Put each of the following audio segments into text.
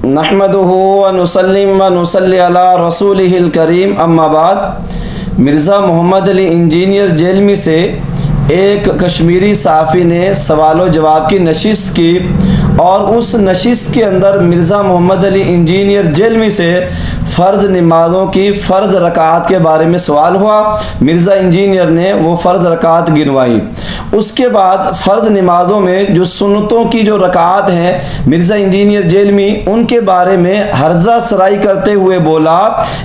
نحمدہ ونسلم ونصلی علی رسولہ الکریم اما بعد۔ مرزا محمد علی انجینئر جیلمی سے ایک کشمیری صحافی نے سوال و جواب کی نشست کی اور اس نشست کے اندر مرزا محمد علی انجینئر جیلمی سے فرض نمازوں کی فرض رکعات کے بارے میں سوال ہوا۔ مرزا انجینئر نے وہ فرض رکعات گنوائی۔ اس کے بعد فرض نمازوں میں جو سنتوں کی جو رکعات ہیں، مرزا انجینئر جیلمی ان کے بارے میں ہرزہ سرائی کرتے ہوئے بولا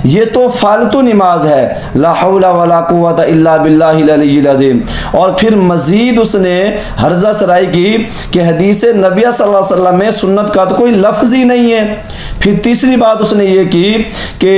یہ تو فالتو نماز ہے، لا حول ولا قوت الا باللہ العلی العظیم۔ اور پھر مزید اس نے ہرزہ سرائی کی کہ حدیث نبی صلی اللہ علیہ وسلم میں سنت کا تو کوئی لفظ ہی نہیں ہے۔ پھر تیسری بات اس نے یہ کی کہ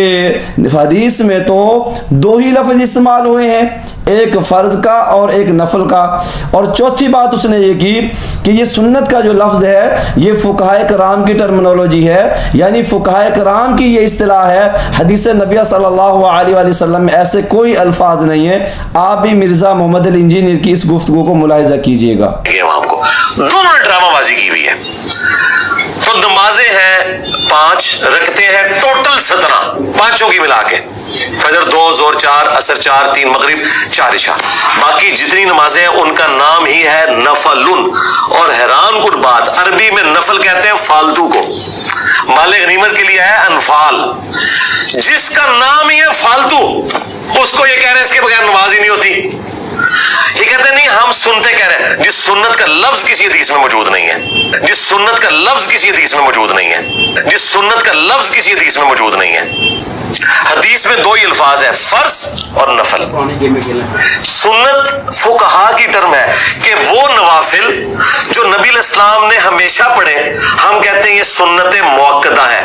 حدیث میں تو دو ہی لفظ استعمال ہوئے ہیں، ایک فرض کا اور ایک نفل کا۔ اور چوتھی بات اس نے یہ کی کہ یہ سنت کا جو لفظ ہے یہ فقہائے کرام کی ٹرمنالوجی ہے، یعنی فقہائے کرام کی یہ اصطلاح ہے، حدیث نبی صلی اللہ علیہ وآلہ وسلم میں ایسے کوئی الفاظ نہیں ہیں۔ آپ بھی مرزا محمد علی انجینئر کی اس گفتگو کو ملاحظہ کیجئے گا۔ امام کو دونوں نے ڈرامہ بازی کی ہوئی ہے۔ تو نمازیں ہیں 5، رکھتے ہیں ٹوٹل 17، پانچوں کی ملا کے، فجر 2، ظہر 4، عصر 4، 3 مغرب، 4 عشاء۔ باقی جتنی نمازیں ہیں ان کا نام ہی ہے نفل۔ اور حیران کن بات، عربی میں نفل کہتے ہیں فالتو کو، مال غنیمت کے لیے ہے انفال۔ جس کا نام ہی ہے فالتو اس کو یہ کہہ رہے ہیں اس کے بغیر نماز ہی نہیں ہوتی۔ یہ کہتے ہیں نہیں ہم سنتے کہہ رہے ہیں، جس سنت کا لفظ کسی حدیث میں موجود نہیں ہے، جس سنت کا لفظ کسی حدیث میں موجود نہیں ہے، جس سنت کا لفظ کسی حدیث میں موجود نہیں ہے۔ حدیث میں دو ہی الفاظ ہیں، فرض اور نفل۔ سنت فقہا کی ٹرم ہے کہ وہ نوافل جو نبی علیہ السلام نے ہمیشہ پڑھے، ہم کہتے ہیں یہ سنت موقدہ ہے۔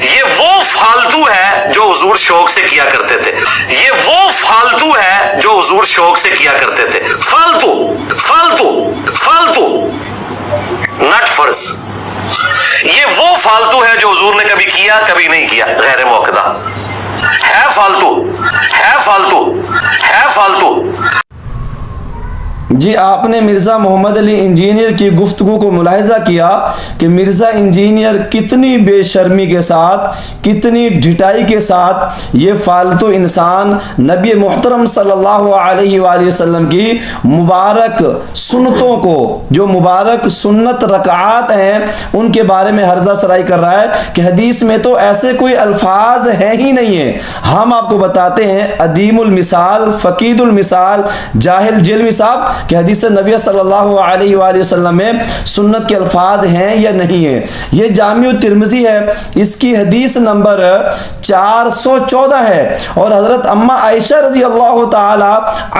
یہ وہ فالتو ہے جو حضور شوق سے کیا کرتے تھے، یہ وہ فالتو ہے جو حضور شوق سے کیا کرتے تھے۔ فالتو فالتو فالتو نٹ فرض، یہ وہ فالتو ہے جو حضور نے کبھی کیا کبھی نہیں کیا، غیر موقدہ ہے، فالتو ہے، فالتو ہے، فالتو۔ جی آپ نے مرزا محمد علی انجینئر کی گفتگو کو ملاحظہ کیا کہ مرزا انجینئر کتنی بے شرمی کے ساتھ، کتنی ڈھٹائی کے ساتھ یہ فالتو انسان نبی محترم صلی اللہ علیہ وآلہ وسلم کی مبارک سنتوں کو، جو مبارک سنت رکعات ہیں ان کے بارے میں ہرزہ سرائی کر رہا ہے کہ حدیث میں تو ایسے کوئی الفاظ ہیں ہی نہیں ہیں۔ ہم آپ کو بتاتے ہیں عدیم المثال فقید المثال جاہل جیلمی صاحب کہ حدیث نبی صلی اللہ علیہ وآلہ وسلم میں سنت کے الفاظ ہیں یا نہیں ہیں۔ یہ جامع ترمذی ہے، اس کی حدیث نمبر 414 ہے، اور حضرت اماں عائشہ رضی اللہ تعالی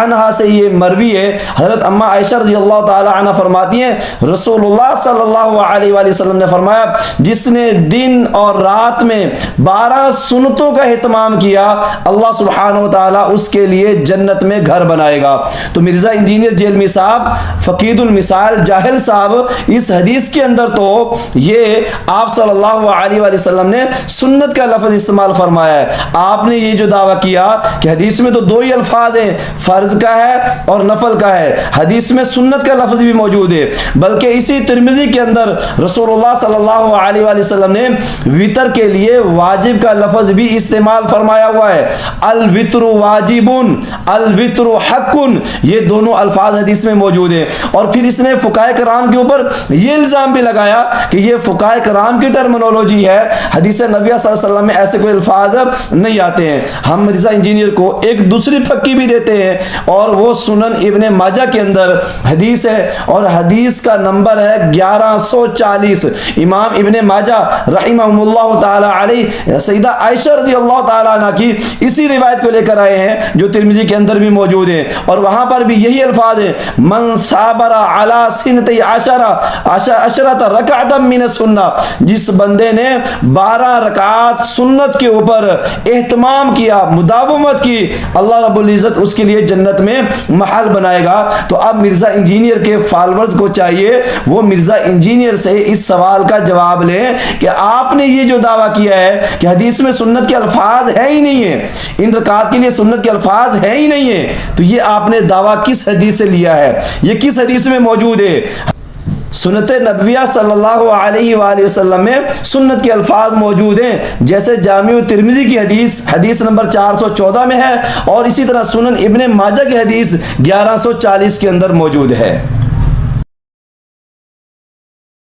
عنہا سے یہ مروی ہے۔ حضرت اماں عائشہ رضی اللہ تعالی عنہ فرماتی ہیں رسول اللہ صلی اللہ علیہ وآلہ وسلم نے فرمایا جس نے دن اور رات میں 12 سنتوں کا اہتمام کیا اللہ سبحانہ و تعالی اس کے لیے جنت میں گھر بنائے گا۔ تو مرزا انجینئر جیلمی صاحب، فقید المثال جاہل صاحب، اس حدیث کے اندر تو یہ آپ صلی اللہ علیہ وآلہ وسلم نے سنت کا لفظ استعمال فرمایا ہے۔ آپ نے یہ جو دعویٰ کیا کہ حدیث میں تو دو ہی الفاظ ہیں، فرض کا ہے اور نفل کا ہے، حدیث میں سنت کا لفظ بھی موجود ہے، بلکہ اسی ترمذی کے اندر رسول اللہ صلی اللہ علیہ وآلہ وسلم نے وطر کے لیے واجب کا لفظ بھی استعمال فرمایا ہوا ہے۔ الوطر واجب، الوطر حق، یہ دونوں الفاظ حدیث میں موجود ہے۔ اور پھر اس نے فقہائے کرام کے اوپر یہ الزام بھی لگایا کہ یہ فقہائے کرام کی ٹرمنالوجی ہے، حدیث نبی صلی اللہ علیہ وسلم میں ایسے کوئی الفاظ نہیں آتے ہیں۔ ہم مرزا انجینئر کو ایک دوسری پھکی بھی دیتے ہیں، اور وہ سنن ابن ماجہ کے اندر حدیث ہے، اور حدیث کا نمبر ہے 1140۔ امام ابن ماجہ رحمہ اللہ تعالی علیہ سیدہ عائشہ رضی اللہ تعالی عنہ کی اسی روایت کو لے کر آئے ہیں جو ترمذی کے اندر بھی موجود ہے، اور وہاں پر بھی یہی الفاظ ہیں من صابر علی سنتی عشرۃ رکعۃ من السنہ، جس بندے نے 12 رکعات سنت کے اوپر اہتمام کیا، مداومت کی، اللہ رب العزت اس کے لیے جنت میں محل بنائے گا۔ تو اب مرزا انجینئر کے فالورز کو چاہیے وہ مرزا انجینئر سے اس سوال کا جواب لیں کہ آپ نے یہ جو دعویٰ کیا ہے کہ حدیث میں سنت کے الفاظ ہے ہی نہیں ہے، ان رکعات کے لیے سنت کے الفاظ ہے ہی نہیں ہے، تو یہ آپ نے دعویٰ کس حدیث سے لیا ہے، یہ کس حدیث میں موجود ہے؟ سنت نبویہ صلی اللہ علیہ وآلہ وسلم میں سنت کے الفاظ موجود ہیں، جیسے جامع ترمذی کی حدیث نمبر 414 میں ہے، اور اسی طرح سنن ابن ماجہ کی حدیث 1140 کے اندر موجود ہے۔